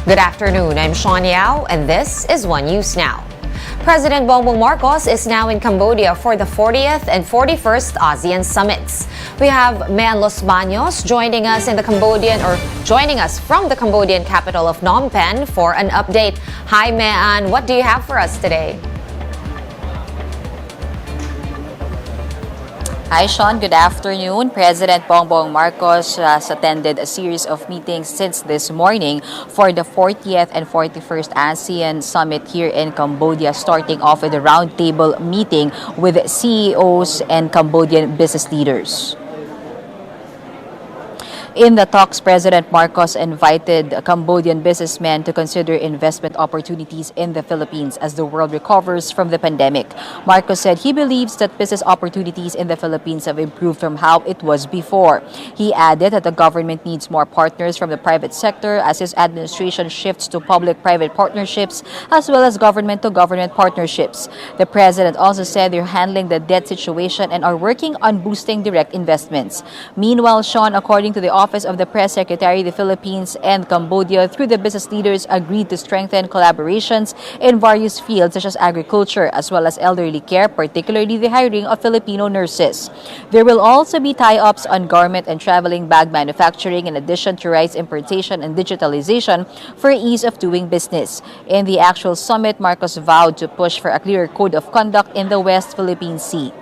Good afternoon, I'm Sean Yao, and this is One News Now. President Bongbong Marcos is now in Cambodia for the 40th and 41st ASEAN Summits. We have Mean Los Baños joining us from the Cambodian capital of Phnom Penh for an update. Hi Mean, what do you have for us today? Hi Sean, good afternoon. President Bongbong Marcos has attended a series of meetings since this morning for the 40th and 41st ASEAN Summit here in Cambodia, starting off with a roundtable meeting with CEOs and Cambodian business leaders. In the talks, President Marcos invited Cambodian businessmen to consider investment opportunities in the Philippines as the world recovers from the pandemic. Marcos said he believes that business opportunities in the Philippines have improved from how it was before. He added that the government needs more partners from the private sector as his administration shifts to public-private partnerships as well as government-to-government partnerships. The president also said they're handling the debt situation and are working on boosting direct investments. Meanwhile, Sean, according to the Office of the Press Secretary, the Philippines and Cambodia, through the business leaders, agreed to strengthen collaborations in various fields such as agriculture as well as elderly care, particularly the hiring of Filipino nurses. There will also be tie-ups on garment and traveling bag manufacturing in addition to rice importation and digitalization for ease of doing business. In the actual summit, Marcos vowed to push for a clearer code of conduct in the West Philippine Sea.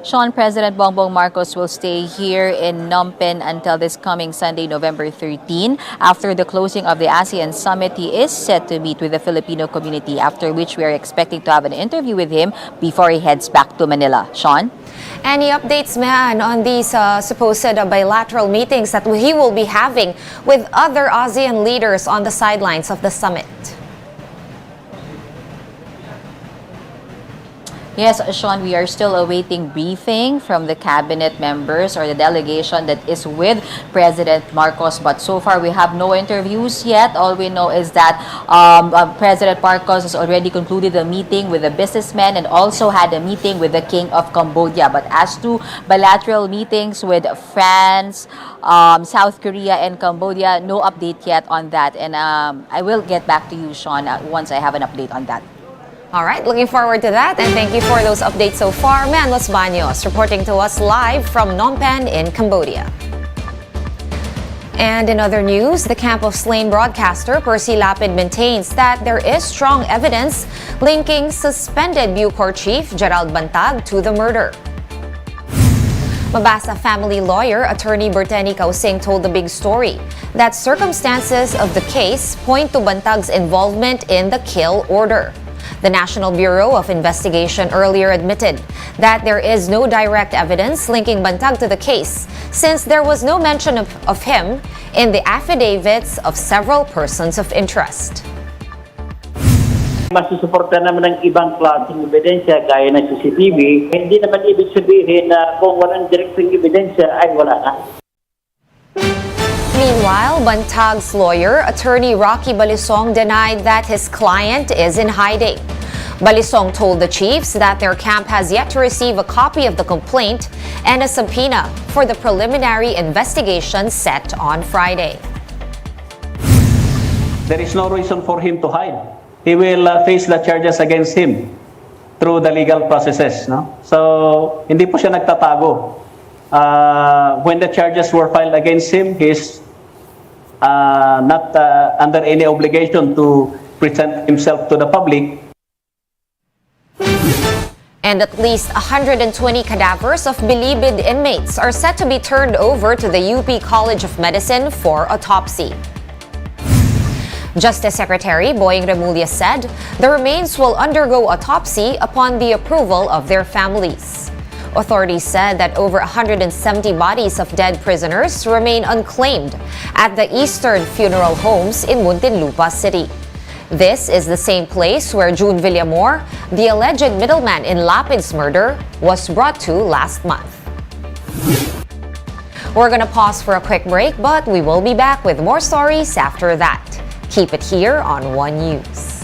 Sean, President Bongbong Marcos will stay here in Phnom Penh until this coming Sunday, November 13. After the closing of the ASEAN Summit, he is set to meet with the Filipino community, after which we are expecting to have an interview with him before he heads back to Manila. Sean? Any updates, Mean, on these supposed bilateral meetings that he will be having with other ASEAN leaders on the sidelines of the summit? Yes, Sean, we are still awaiting briefing from the cabinet members or the delegation that is with President Marcos. But so far, we have no interviews yet. All we know is that President Marcos has already concluded a meeting with the businessmen and also had a meeting with the King of Cambodia. But as to bilateral meetings with France, South Korea, and Cambodia, no update yet on that. And I will get back to you, Sean, once I have an update on that. All right, looking forward to that, and thank you for those updates so far. Mean Los Baños reporting to us live from Phnom Penh in Cambodia. And in other news, the camp of slain broadcaster Percy Lapid maintains that there is strong evidence linking suspended Bucor chief Gerald Bantag to the murder. Mabasa family lawyer attorney Berteni Kausing told the big story that circumstances of the case point to Bantag's involvement in the kill order. The National Bureau of Investigation earlier admitted that there is no direct evidence linking Bantag to the case since there was no mention of him in the affidavits of several persons of interest. Masusuporta naman ng ibang klaseng ebidensya gaya ng CCTV, hindi naman ibig sabihin na kung walang direktang ebidensya ay wala na. Meanwhile, Bantag's lawyer, attorney Rocky Balisong, denied that his client is in hiding. Balisong told the chiefs that their camp has yet to receive a copy of the complaint and a subpoena for the preliminary investigation set on Friday. There is no reason for him to hide. He will face the charges against him through the legal processes. No? So, hindi po siya nagtatago. When the charges were filed against him, he's not under any obligation to present himself to the public. And at least 120 cadavers of beleaguered inmates are set to be turned over to the UP College of Medicine for autopsy. Justice Secretary Boying Remulla said the remains will undergo autopsy upon the approval of their families. Authorities said that over 170 bodies of dead prisoners remain unclaimed at the Eastern Funeral Homes in Muntinlupa City. This is the same place where June Villamor, the alleged middleman in Lapid's murder, was brought to last month. We're gonna pause for a quick break, but we will be back with more stories after that. Keep it here on One News.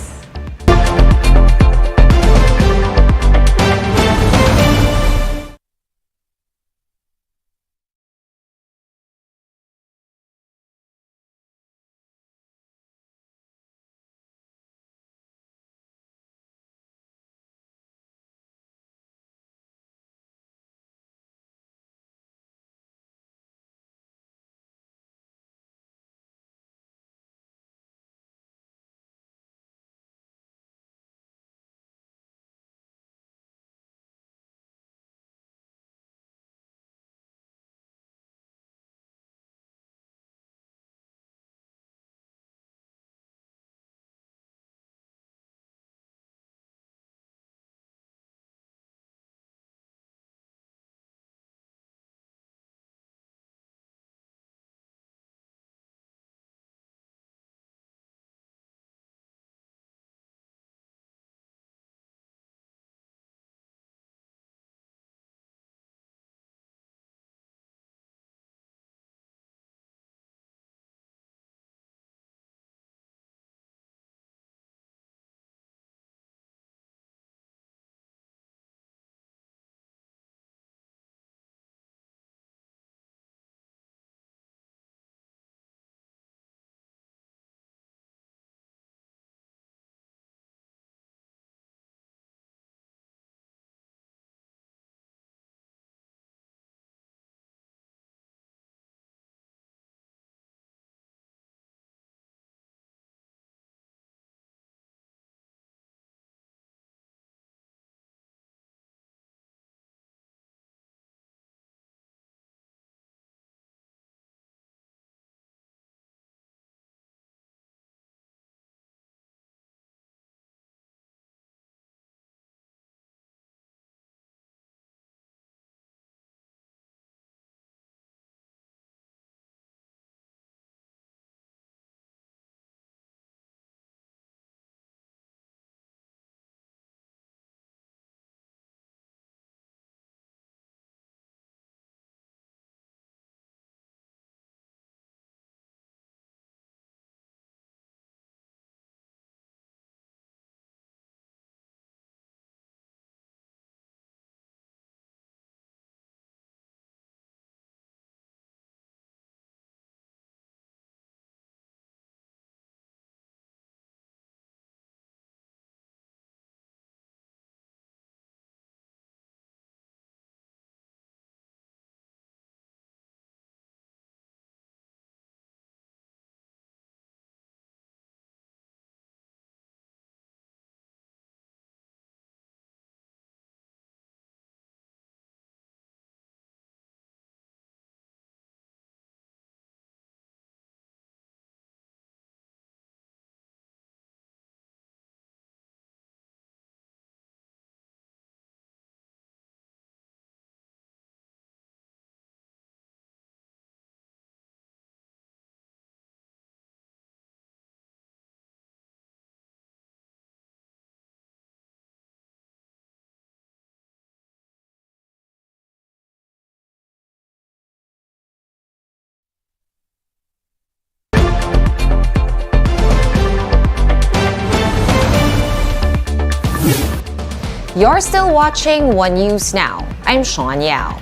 You're still watching One News Now. I'm Sean Yao.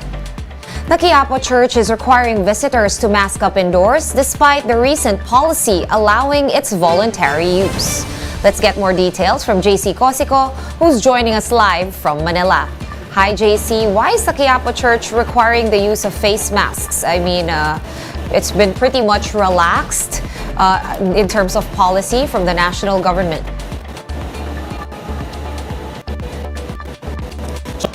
The Quiapo Church is requiring visitors to mask up indoors despite the recent policy allowing its voluntary use. Let's get more details from JC Cosico, who's joining us live from Manila. Hi JC, why is the Quiapo Church requiring the use of face masks? I mean, it's been pretty much relaxed in terms of policy from the national government.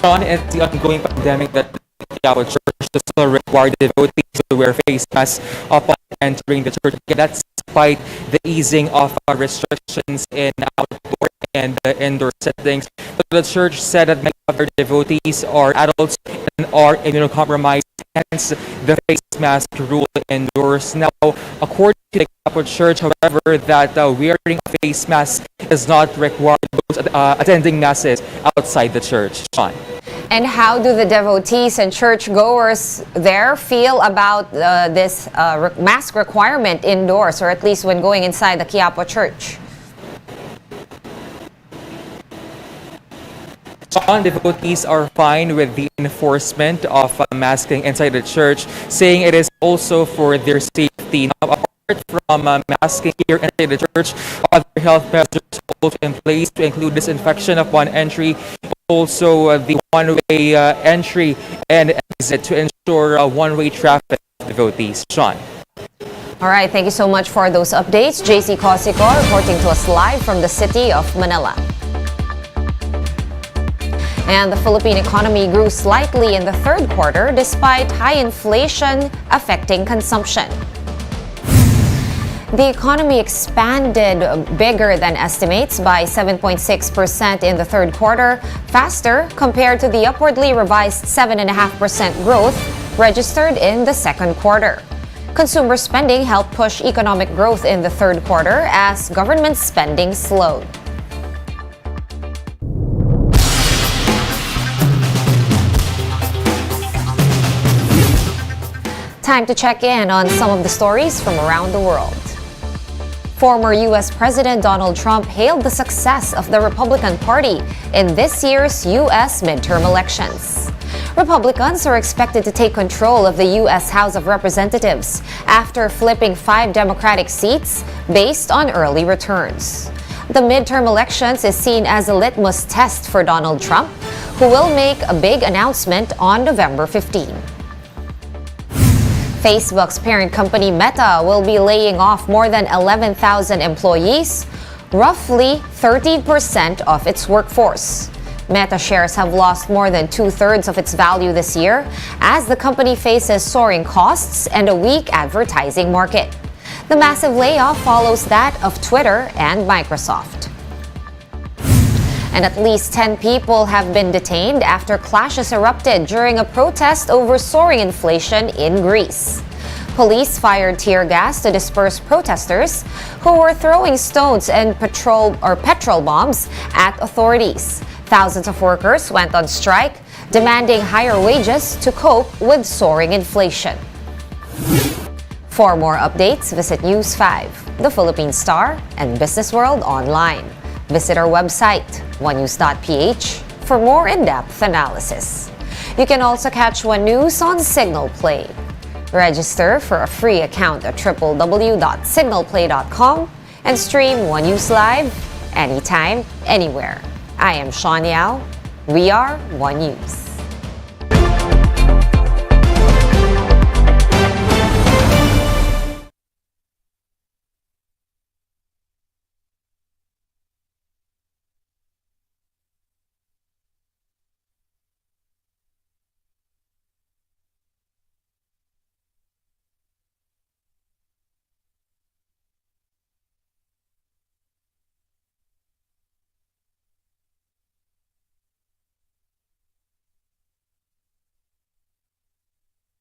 Sean, it's the ongoing pandemic that our church does still require devotees to wear face masks upon entering the church. That's despite the easing of restrictions in outdoor and indoor settings. The church said that many of their devotees are adults and are immunocompromised, hence the face mask rule indoors. Now, according to the Quiapo Church, however, that wearing a face mask is not required those attending masses outside the church. Sean. And how do the devotees and churchgoers there feel about this mask requirement indoors, or at least when going inside the Quiapo Church? Sean, devotees are fine with the enforcement of masking inside the church, saying it is also for their safety. Now, apart from masking here inside the church, other health measures are also in place to include disinfection upon entry, also the one-way entry and exit to ensure one-way traffic of devotees. Sean. All right, thank you so much for those updates. JC Cosico reporting to us live from the city of Manila. And the Philippine economy grew slightly in the third quarter despite high inflation affecting consumption. The economy expanded bigger than estimates by 7.6% in the third quarter, faster compared to the upwardly revised 7.5% growth registered in the second quarter. Consumer spending helped push economic growth in the third quarter as government spending slowed. Time to check in on some of the stories from around the world. Former U.S. President Donald Trump hailed the success of the Republican Party in this year's U.S. midterm elections. Republicans are expected to take control of the U.S. House of Representatives after flipping 5 Democratic seats based on early returns. The midterm elections is seen as a litmus test for Donald Trump, who will make a big announcement on November 15. Facebook's parent company Meta will be laying off more than 11,000 employees, roughly 13% of its workforce. Meta shares have lost more than 2/3 of its value this year as the company faces soaring costs and a weak advertising market. The massive layoff follows that of Twitter and Microsoft. And at least 10 people have been detained after clashes erupted during a protest over soaring inflation in Greece. Police fired tear gas to disperse protesters who were throwing stones and petrol bombs at authorities. Thousands of workers went on strike, demanding higher wages to cope with soaring inflation. For more updates, visit News 5, The Philippine Star, and Business World online. Visit our website, onenews.ph, for more in-depth analysis. You can also catch One News on Signal Play. Register for a free account at www.signalplay.com and stream One News Live anytime, anywhere. I am Sean Yao. We are One News.